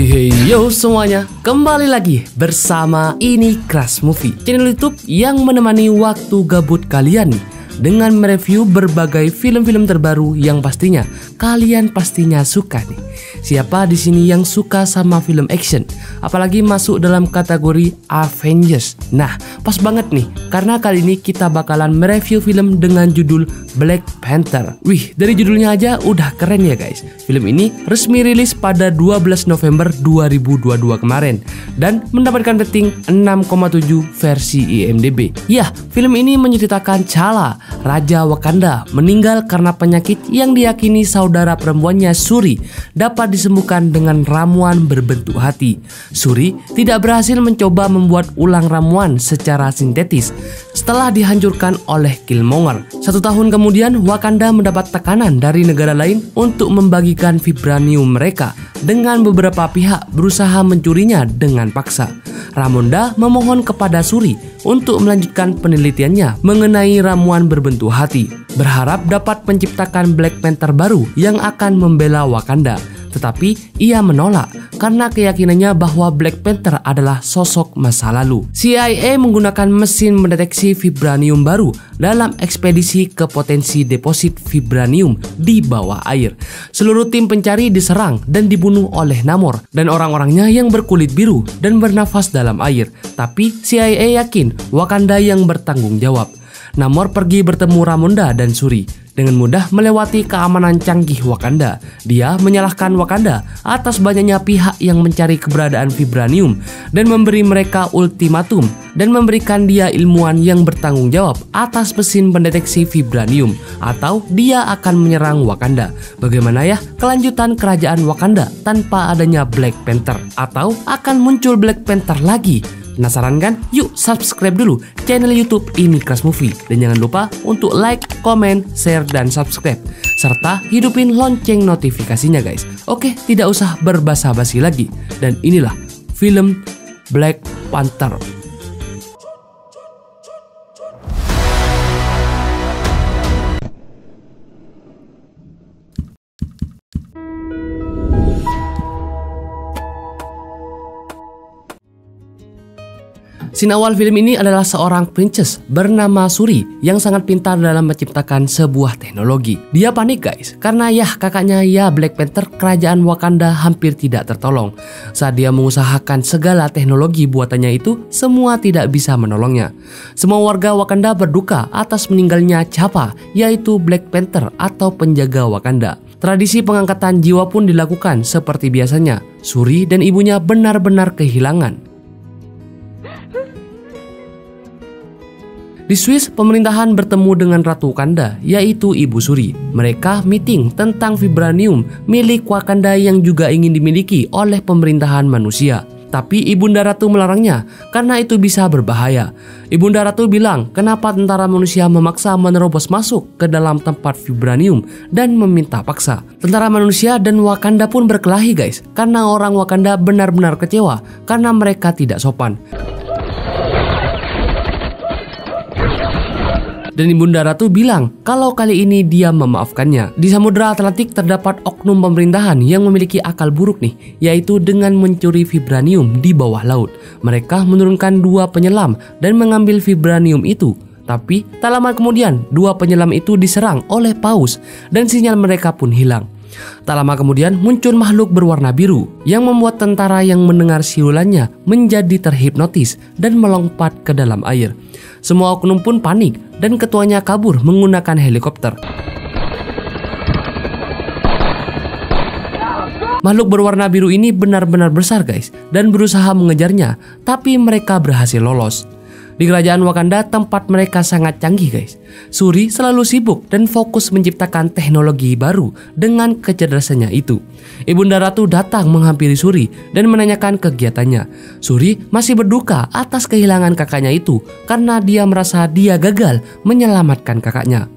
Hey hey yo semuanya, kembali lagi bersama Ini Crush Movie, channel YouTube yang menemani waktu gabut kalian nih, dengan mereview berbagai film-film terbaru yang pastinya kalian suka nih. Siapa di sini yang suka sama film action, apalagi masuk dalam kategori Avengers? Nah, pas banget nih, karena kali ini kita bakalan mereview film dengan judul Black Panther. Wih, dari judulnya aja udah keren ya guys. Film ini resmi rilis pada 12 November 2022 kemarin dan mendapatkan rating 6,7 versi IMDb. Ya, film ini menceritakan T'Challa, Raja Wakanda, meninggal karena penyakit yang diyakini saudara perempuannya Shuri dapat disembuhkan dengan ramuan berbentuk hati. Shuri tidak berhasil mencoba membuat ulang ramuan secara sintetis setelah dihancurkan oleh Killmonger. 1 tahun kemudian, Wakanda mendapat tekanan dari negara lain untuk membagikan vibranium mereka, dengan beberapa pihak berusaha mencurinya dengan paksa. Ramonda memohon kepada Shuri untuk melanjutkan penelitiannya mengenai ramuan berbentuk hati, berharap dapat menciptakan Black Panther baru yang akan membela Wakanda. Tetapi ia menolak karena keyakinannya bahwa Black Panther adalah sosok masa lalu. CIA menggunakan mesin mendeteksi vibranium baru dalam ekspedisi ke potensi deposit vibranium di bawah air. Seluruh tim pencari diserang dan dibunuh oleh Namor dan orang-orangnya yang berkulit biru dan bernafas dalam air. Tapi CIA yakin Wakanda yang bertanggung jawab. Namor pergi bertemu Ramonda dan Shuri. Dengan mudah melewati keamanan canggih Wakanda, dia menyalahkan Wakanda atas banyaknya pihak yang mencari keberadaan vibranium dan memberi mereka ultimatum dan memberikan dia ilmuwan yang bertanggung jawab atas mesin pendeteksi vibranium atau dia akan menyerang Wakanda. Bagaimana ya kelanjutan kerajaan Wakanda tanpa adanya Black Panther? Atau akan muncul Black Panther lagi? Penasaran kan? Yuk subscribe dulu channel YouTube Ini Crush Movie dan jangan lupa untuk like, komen, share, dan subscribe serta hidupin lonceng notifikasinya guys. Oke, tidak usah berbasa-basi lagi dan inilah film Black Panther. Scene awal film ini adalah seorang princess bernama Shuri yang sangat pintar dalam menciptakan sebuah teknologi. Dia panik guys, karena kakaknya Black Panther kerajaan Wakanda hampir tidak tertolong. Saat dia mengusahakan segala teknologi buatannya itu, semua tidak bisa menolongnya. Semua warga Wakanda berduka atas meninggalnya T'Challa, yaitu Black Panther atau penjaga Wakanda. Tradisi pengangkatan jiwa pun dilakukan seperti biasanya. Shuri dan ibunya benar-benar kehilangan. Di Swiss, pemerintahan bertemu dengan Ratu Wakanda, yaitu Ibu Shuri. Mereka meeting tentang vibranium milik Wakanda yang juga ingin dimiliki oleh pemerintahan manusia. Tapi Ibunda Ratu melarangnya karena itu bisa berbahaya. Ibunda Ratu bilang kenapa tentara manusia memaksa menerobos masuk ke dalam tempat vibranium dan meminta paksa. Tentara manusia dan Wakanda pun berkelahi guys, karena orang Wakanda benar-benar kecewa karena mereka tidak sopan. Dan Ibunda Ratu bilang kalau kali ini dia memaafkannya. Di Samudra Atlantik terdapat oknum pemerintahan yang memiliki akal buruk nih, yaitu dengan mencuri vibranium di bawah laut. Mereka menurunkan 2 penyelam dan mengambil vibranium itu. Tapi tak lama kemudian 2 penyelam itu diserang oleh paus dan sinyal mereka pun hilang. Tak lama kemudian muncul makhluk berwarna biru yang membuat tentara yang mendengar siulannya menjadi terhipnotis dan melompat ke dalam air. Semua oknum pun panik dan ketuanya kabur menggunakan helikopter. Makhluk berwarna biru ini benar-benar besar guys dan berusaha mengejarnya, tapi mereka berhasil lolos. Di kerajaan Wakanda, tempat mereka sangat canggih guys. Shuri selalu sibuk dan fokus menciptakan teknologi baru dengan kecerdasannya itu. Ibunda Ratu datang menghampiri Shuri dan menanyakan kegiatannya. Shuri masih berduka atas kehilangan kakaknya itu karena dia merasa dia gagal menyelamatkan kakaknya.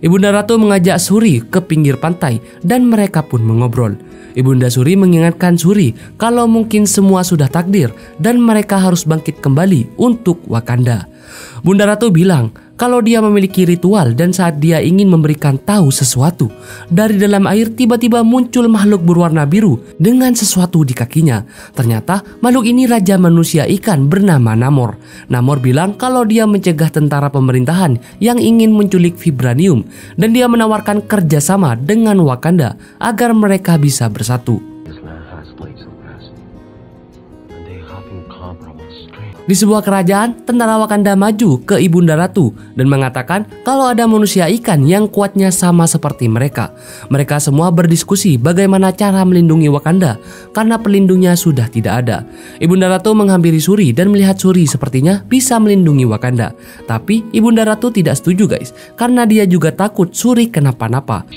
Ibunda Ratu mengajak Shuri ke pinggir pantai dan mereka pun mengobrol. Ibunda Shuri mengingatkan Shuri kalau mungkin semua sudah takdir dan mereka harus bangkit kembali untuk Wakanda. Bunda Ratu bilang kalau dia memiliki ritual dan saat dia ingin memberikan tahu sesuatu, dari dalam air tiba-tiba muncul makhluk berwarna biru dengan sesuatu di kakinya. Ternyata makhluk ini raja manusia ikan bernama Namor. Namor bilang kalau dia mencegah tentara pemerintahan yang ingin menculik vibranium dan dia menawarkan kerjasama dengan Wakanda agar mereka bisa bersatu. Di sebuah kerajaan, tentara Wakanda maju ke Ibunda Ratu dan mengatakan kalau ada manusia ikan yang kuatnya sama seperti mereka. Mereka semua berdiskusi bagaimana cara melindungi Wakanda karena pelindungnya sudah tidak ada. Ibunda Ratu menghampiri Shuri dan melihat Shuri sepertinya bisa melindungi Wakanda. Tapi Ibunda Ratu tidak setuju guys, karena dia juga takut Shuri kenapa-napa.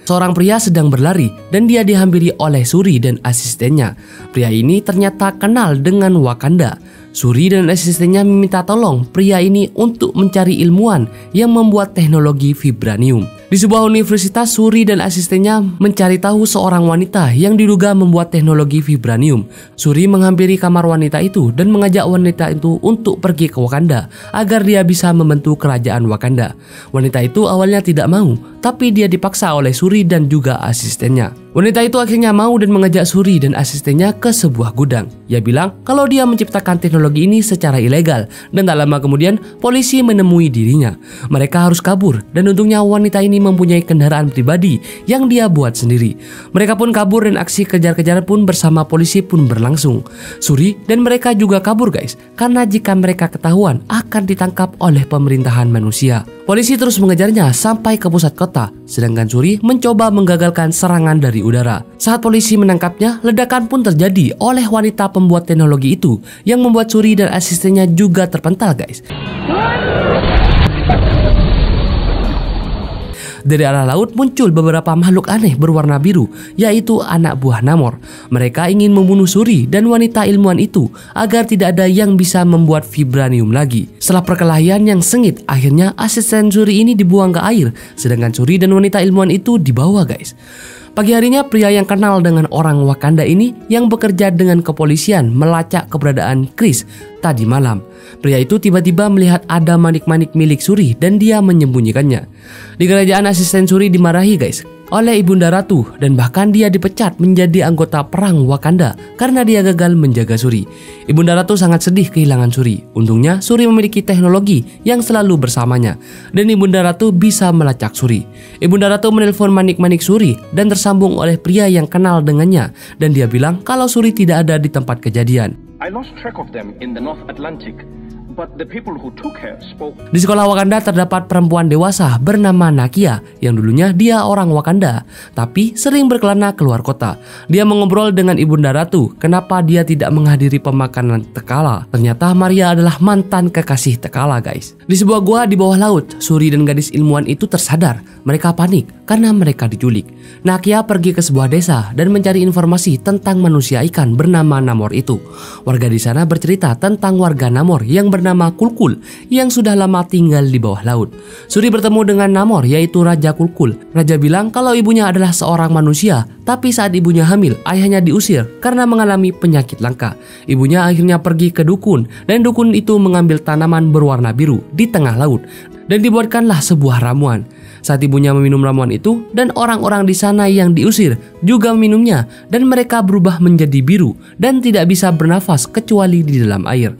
Seorang pria sedang berlari dan dia dihampiri oleh Shuri dan asistennya. Pria ini ternyata kenal dengan Wakanda. Shuri dan asistennya meminta tolong pria ini untuk mencari ilmuwan yang membuat teknologi vibranium. Di sebuah universitas, Shuri dan asistennya mencari tahu seorang wanita yang diduga membuat teknologi vibranium. Shuri menghampiri kamar wanita itu dan mengajak wanita itu untuk pergi ke Wakanda agar dia bisa membentuk kerajaan Wakanda. Wanita itu awalnya tidak mau, tapi dia dipaksa oleh Shuri dan juga asistennya. Wanita itu akhirnya mau dan mengajak Shuri dan asistennya ke sebuah gudang. Ia bilang kalau dia menciptakan teknologi ini secara ilegal dan tak lama kemudian polisi menemui dirinya. Mereka harus kabur dan untungnya wanita ini mempunyai kendaraan pribadi yang dia buat sendiri. Mereka pun kabur dan aksi kejar-kejaran pun bersama polisi pun berlangsung. Shuri dan mereka juga kabur guys, karena jika mereka ketahuan akan ditangkap oleh pemerintahan manusia. Polisi terus mengejarnya sampai ke pusat kota, sedangkan Shuri mencoba menggagalkan serangan dari udara. Saat polisi menangkapnya, ledakan pun terjadi oleh wanita pembuat teknologi itu yang membuat Shuri dan asistennya juga terpental guys. Dari arah laut muncul beberapa makhluk aneh berwarna biru, yaitu anak buah Namor. Mereka ingin membunuh Shuri dan wanita ilmuwan itu agar tidak ada yang bisa membuat vibranium lagi. Setelah perkelahian yang sengit, akhirnya asisten Shuri ini dibuang ke air, sedangkan Shuri dan wanita ilmuwan itu dibawa guys. Pagi harinya pria yang kenal dengan orang Wakanda ini yang bekerja dengan kepolisian melacak keberadaan Chris tadi malam. Pria itu tiba-tiba melihat ada manik-manik milik Shuri dan dia menyembunyikannya. Di kerajaan asisten Shuri dimarahi guys oleh Ibunda Ratu dan bahkan dia dipecat menjadi anggota perang Wakanda karena dia gagal menjaga Shuri. Ibunda Ratu sangat sedih kehilangan Shuri. Untungnya Shuri memiliki teknologi yang selalu bersamanya dan Ibunda Ratu bisa melacak Shuri. Ibunda Ratu menelpon manik-manik Shuri dan tersambung oleh pria yang kenal dengannya dan dia bilang kalau Shuri tidak ada di tempat kejadian. I lost track of them in the North Atlantic. But the people who took her spoke. Di sekolah Wakanda terdapat perempuan dewasa bernama Nakia yang dulunya dia orang Wakanda, tapi sering berkelana keluar kota. Dia mengobrol dengan Ibunda Ratu kenapa dia tidak menghadiri pemakanan T'Challa. Ternyata Maria adalah mantan kekasih T'Challa guys. Di sebuah gua di bawah laut, Shuri dan gadis ilmuwan itu tersadar. Mereka panik karena mereka diculik. Nakia pergi ke sebuah desa dan mencari informasi tentang manusia ikan bernama Namor itu. Warga di sana bercerita tentang warga Namor yang bernama Kulkul yang sudah lama tinggal di bawah laut. Shuri bertemu dengan Namor yaitu Raja Kulkul. Raja bilang kalau ibunya adalah seorang manusia, tapi saat ibunya hamil, ayahnya diusir karena mengalami penyakit langka. Ibunya akhirnya pergi ke dukun dan dukun itu mengambil tanaman berwarna biru di tengah laut dan dibuatkanlah sebuah ramuan. Saat ibunya meminum ramuan itu dan orang-orang di sana yang diusir juga meminumnya dan mereka berubah menjadi biru dan tidak bisa bernafas kecuali di dalam air.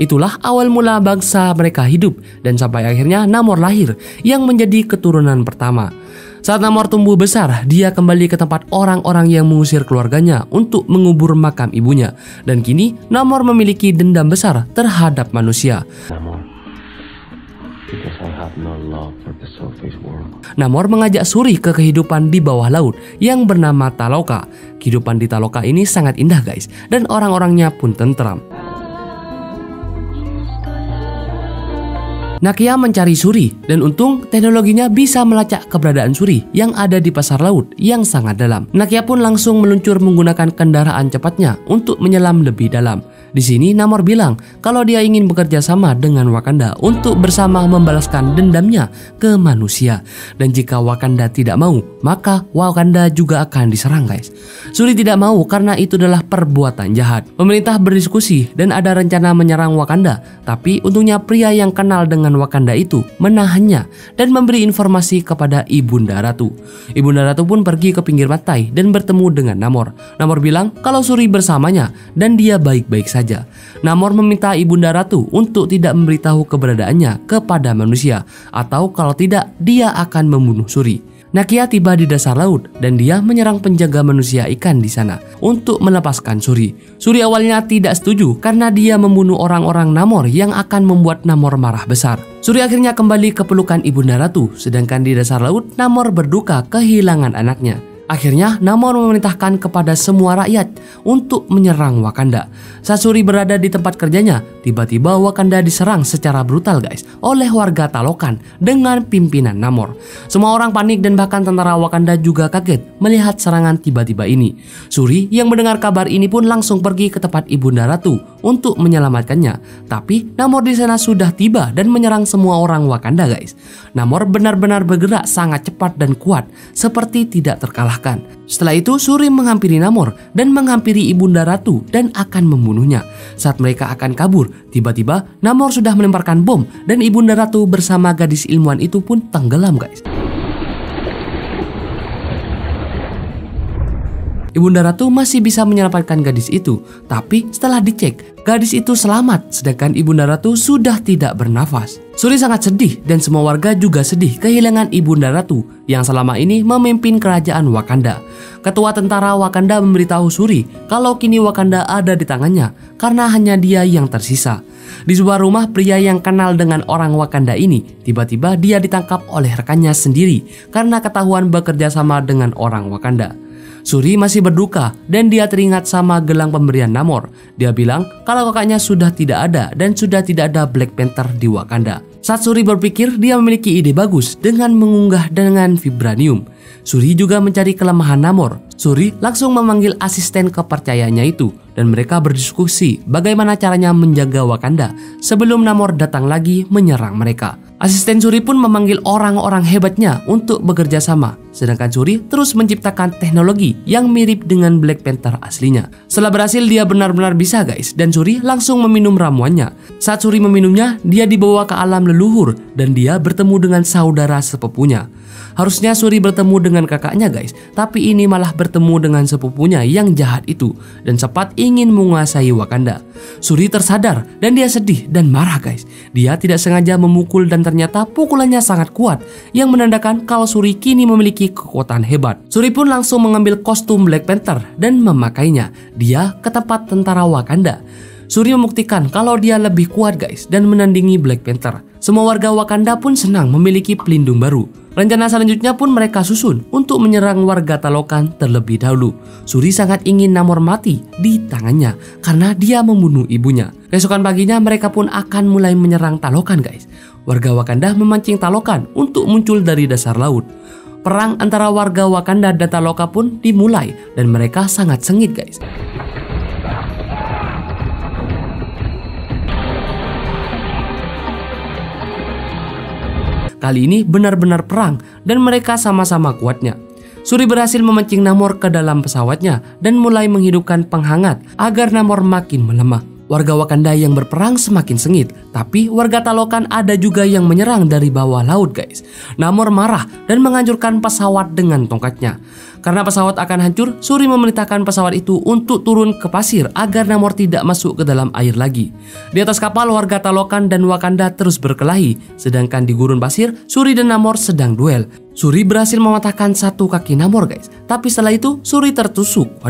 Itulah awal mula bangsa mereka hidup dan sampai akhirnya Namor lahir yang menjadi keturunan pertama. Saat Namor tumbuh besar, dia kembali ke tempat orang-orang yang mengusir keluarganya untuk mengubur makam ibunya. Dan kini Namor memiliki dendam besar terhadap manusia. Namor mengajak Shuri ke kehidupan di bawah laut yang bernama Taloka. Kehidupan di Taloka ini sangat indah guys, dan orang-orangnya pun tentram. Nakia mencari Suri dan untung teknologinya bisa melacak keberadaan Suri yang ada di pasar laut yang sangat dalam. Nakia pun langsung meluncur menggunakan kendaraan cepatnya untuk menyelam lebih dalam. Di sini Namor bilang kalau dia ingin bekerja sama dengan Wakanda untuk bersama membalaskan dendamnya ke manusia. Dan jika Wakanda tidak mau, maka Wakanda juga akan diserang guys. Suri tidak mau karena itu adalah perbuatan jahat. Pemerintah berdiskusi dan ada rencana menyerang Wakanda. Tapi untungnya pria yang kenal dengan Wakanda itu menahannya dan memberi informasi kepada Ibunda Ratu. Ibunda Ratu pun pergi ke pinggir pantai dan bertemu dengan Namor. Namor bilang kalau Suri bersamanya dan dia baik-baik saja. Namor meminta Ibunda Ratu untuk tidak memberitahu keberadaannya kepada manusia, atau kalau tidak dia akan membunuh Suri. Nakia tiba di dasar laut dan dia menyerang penjaga manusia ikan di sana untuk melepaskan Suri. Suri awalnya tidak setuju karena dia membunuh orang-orang Namor yang akan membuat Namor marah besar. Suri akhirnya kembali ke pelukan Ibunda Ratu, sedangkan di dasar laut Namor berduka kehilangan anaknya. Akhirnya Namor memerintahkan kepada semua rakyat untuk menyerang Wakanda. Saat Suri berada di tempat kerjanya, tiba-tiba Wakanda diserang secara brutal guys oleh warga Talokan dengan pimpinan Namor. Semua orang panik dan bahkan tentara Wakanda juga kaget melihat serangan tiba-tiba ini. Suri yang mendengar kabar ini pun langsung pergi ke tempat Ibunda Ratu untuk menyelamatkannya. Tapi Namor di sana sudah tiba dan menyerang semua orang Wakanda guys. Namor benar-benar bergerak sangat cepat dan kuat seperti tidak terkalahkan. Setelah itu Suri menghampiri Namor dan menghampiri Ibunda Ratu dan akan membunuhnya. Saat mereka akan kabur, tiba-tiba Namor sudah melemparkan bom dan Ibunda Ratu bersama gadis ilmuwan itu pun tenggelam guys. Ibunda Ratu masih bisa menyelamatkan gadis itu, tapi setelah dicek, gadis itu selamat sedangkan Ibunda Ratu sudah tidak bernafas. Suri sangat sedih dan semua warga juga sedih kehilangan Ibunda Ratu yang selama ini memimpin kerajaan Wakanda. Ketua tentara Wakanda memberitahu Suri kalau kini Wakanda ada di tangannya karena hanya dia yang tersisa. Di sebuah rumah, pria yang kenal dengan orang Wakanda ini tiba-tiba dia ditangkap oleh rekannya sendiri karena ketahuan bekerja sama dengan orang Wakanda. Suri masih berduka dan dia teringat sama gelang pemberian Namor. Dia bilang kalau kakaknya sudah tidak ada dan sudah tidak ada Black Panther di Wakanda. Saat Suri berpikir, dia memiliki ide bagus dengan mengunggah dengan vibranium. Suri juga mencari kelemahan Namor. Suri langsung memanggil asisten kepercayaannya itu dan mereka berdiskusi bagaimana caranya menjaga Wakanda sebelum Namor datang lagi menyerang mereka. Asisten Suri pun memanggil orang-orang hebatnya untuk bekerja sama, sedangkan Suri terus menciptakan teknologi yang mirip dengan Black Panther aslinya. Setelah berhasil, dia benar-benar bisa guys, dan Suri langsung meminum ramuannya. Saat Suri meminumnya, dia dibawa ke alam leluhur dan dia bertemu dengan saudara sepupunya. Harusnya Suri bertemu dengan kakaknya guys, tapi ini malah bertemu dengan sepupunya yang jahat itu dan sempat ingin menguasai Wakanda. Suri tersadar dan dia sedih dan marah guys. Dia tidak sengaja memukul dan ternyata pukulannya sangat kuat yang menandakan kalau Suri kini memiliki kekuatan hebat. Suri pun langsung mengambil kostum Black Panther dan memakainya. Dia ke tempat tentara Wakanda. Suri membuktikan kalau dia lebih kuat guys dan menandingi Black Panther. Semua warga Wakanda pun senang memiliki pelindung baru. Rencana selanjutnya pun mereka susun untuk menyerang warga Talokan terlebih dahulu. Suri sangat ingin Namor mati di tangannya karena dia membunuh ibunya. Keesokan paginya mereka pun akan mulai menyerang Talokan guys. Warga Wakanda memancing Talokan untuk muncul dari dasar laut. Perang antara warga Wakanda dan Taloka pun dimulai dan mereka sangat sengit guys. Kali ini benar-benar perang dan mereka sama-sama kuatnya. Suri berhasil memancing Namor ke dalam pesawatnya dan mulai menghidupkan penghangat agar Namor makin melemah. Warga Wakanda yang berperang semakin sengit, tapi warga Talokan ada juga yang menyerang dari bawah laut guys. Namor marah dan menghancurkan pesawat dengan tongkatnya. Karena pesawat akan hancur, Suri memerintahkan pesawat itu untuk turun ke pasir agar Namor tidak masuk ke dalam air lagi. Di atas kapal, warga Talokan dan Wakanda terus berkelahi, sedangkan di gurun pasir, Suri dan Namor sedang duel. Suri berhasil mematahkan satu kaki Namor guys, tapi setelah itu Suri tertusuk.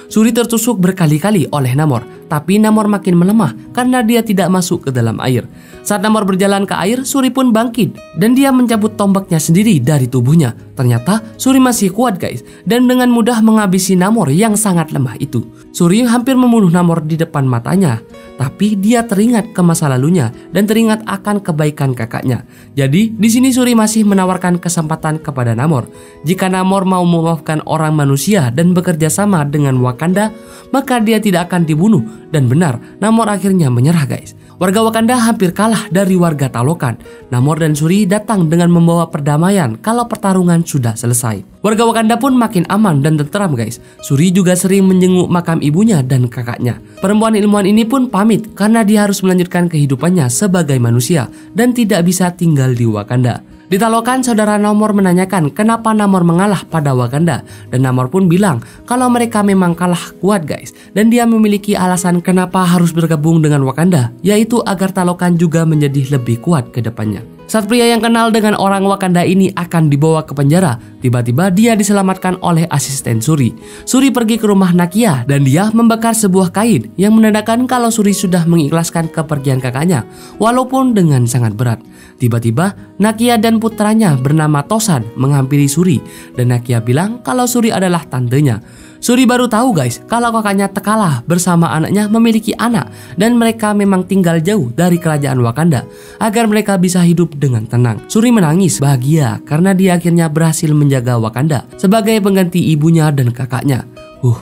Suri tertusuk berkali-kali oleh Namor, tapi Namor makin melemah karena dia tidak masuk ke dalam air. Saat Namor berjalan ke air, Shuri pun bangkit dan dia mencabut tombaknya sendiri dari tubuhnya. Ternyata Shuri masih kuat guys, dan dengan mudah menghabisi Namor yang sangat lemah itu. Shuri hampir membunuh Namor di depan matanya, tapi dia teringat ke masa lalunya dan teringat akan kebaikan kakaknya. Jadi di sini Shuri masih menawarkan kesempatan kepada Namor. Jika Namor mau memaafkan orang manusia dan bekerja sama dengan Wakanda, maka dia tidak akan dibunuh. Dan benar, Namor akhirnya menyerah guys. Warga Wakanda hampir kalah dari warga Talokan. Namor dan Shuri datang dengan membawa perdamaian kalau pertarungan sudah selesai. Warga Wakanda pun makin aman dan tenteram guys. Shuri juga sering menjenguk makam ibunya dan kakaknya. Perempuan ilmuwan ini pun pamit karena dia harus melanjutkan kehidupannya sebagai manusia dan tidak bisa tinggal di Wakanda. Di Talokan, saudara Namor menanyakan kenapa Namor mengalah pada Wakanda, dan Namor pun bilang kalau mereka memang kalah kuat guys, dan dia memiliki alasan kenapa harus bergabung dengan Wakanda, yaitu agar Talokan juga menjadi lebih kuat ke depannya. Saat pria yang kenal dengan orang Wakanda ini akan dibawa ke penjara, tiba-tiba dia diselamatkan oleh asisten Shuri. Shuri pergi ke rumah Nakia dan dia membakar sebuah kain yang menandakan kalau Shuri sudah mengikhlaskan kepergian kakaknya, walaupun dengan sangat berat. Tiba-tiba Nakia dan putranya bernama Tosan menghampiri Shuri, dan Nakia bilang kalau Shuri adalah tantenya. Shuri baru tahu guys kalau kakaknya T'Challa bersama anaknya memiliki anak dan mereka memang tinggal jauh dari kerajaan Wakanda agar mereka bisa hidup dengan tenang. Shuri menangis bahagia karena dia akhirnya berhasil menjaga Wakanda sebagai pengganti ibunya dan kakaknya.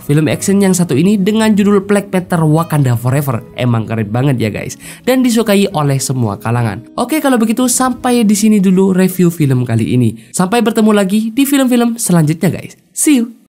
Film action yang satu ini dengan judul Black Panther Wakanda Forever emang keren banget ya guys, dan disukai oleh semua kalangan. Oke, kalau begitu sampai di sini dulu review film kali ini. Sampai bertemu lagi di film-film selanjutnya guys. See you.